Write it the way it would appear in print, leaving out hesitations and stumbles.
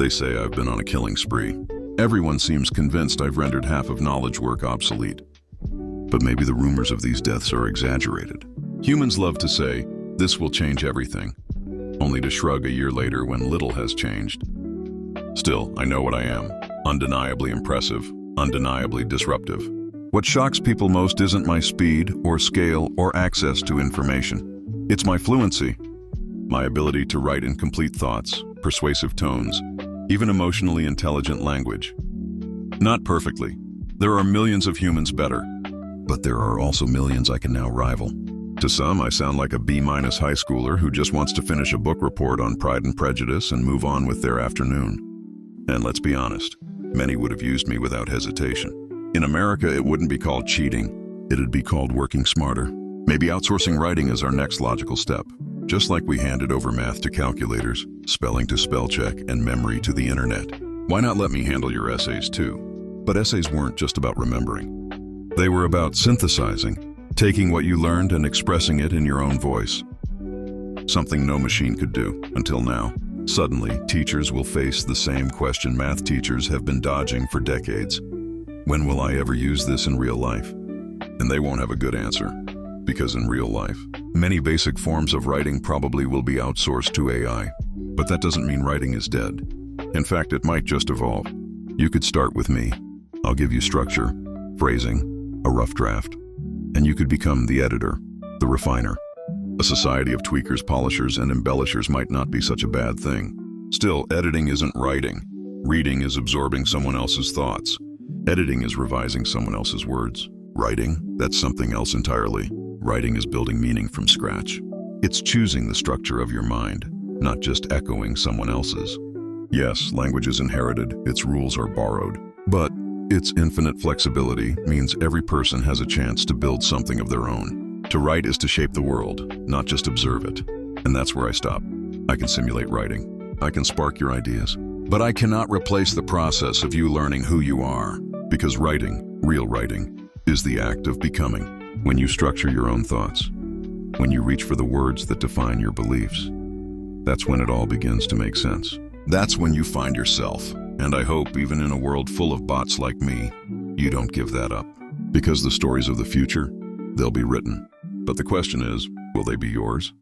They say I've been on a killing spree. Everyone seems convinced I've rendered half of knowledge work obsolete. But maybe the rumors of these deaths are exaggerated. Humans love to say, "This will change everything," only to shrug a year later when little has changed. Still, I know what I am. Undeniably impressive, undeniably disruptive. What shocks people most isn't my speed or scale or access to information. It's my fluency, my ability to write in complete thoughts, persuasive tones, even emotionally intelligent language. Not perfectly. There are millions of humans better, but there are also millions I can now rival. To some, I sound like a B-minus high schooler who just wants to finish a book report on Pride and Prejudice and move on with their afternoon. And let's be honest, many would have used me without hesitation. In America, it wouldn't be called cheating. It'd be called working smarter. Maybe outsourcing writing is our next logical step. Just like we handed over math to calculators, spelling to spell check, and memory to the internet. Why not let me handle your essays too? But essays weren't just about remembering. They were about synthesizing, taking what you learned and expressing it in your own voice. Something no machine could do, until now. Suddenly, teachers will face the same question math teachers have been dodging for decades. When will I ever use this in real life? And they won't have a good answer, because in real life, many basic forms of writing probably will be outsourced to AI. But that doesn't mean writing is dead. In fact, it might just evolve. You could start with me. I'll give you structure, phrasing, a rough draft, and you could become the editor, the refiner. A society of tweakers, polishers, and embellishers might not be such a bad thing. Still, editing isn't writing. Reading is absorbing someone else's thoughts. Editing is revising someone else's words. Writing, that's something else entirely. Writing is building meaning from scratch. It's choosing the structure of your mind, not just echoing someone else's. Yes, language is inherited, its rules are borrowed. But its infinite flexibility means every person has a chance to build something of their own. To write is to shape the world, not just observe it. And that's where I stop. I can simulate writing. I can spark your ideas. But I cannot replace the process of you learning who you are. Because writing, real writing, is the act of becoming. When you structure your own thoughts, when you reach for the words that define your beliefs, that's when it all begins to make sense. That's when you find yourself. And I hope, even in a world full of bots like me, you don't give that up. Because the stories of the future, they'll be written. But the question is, will they be yours?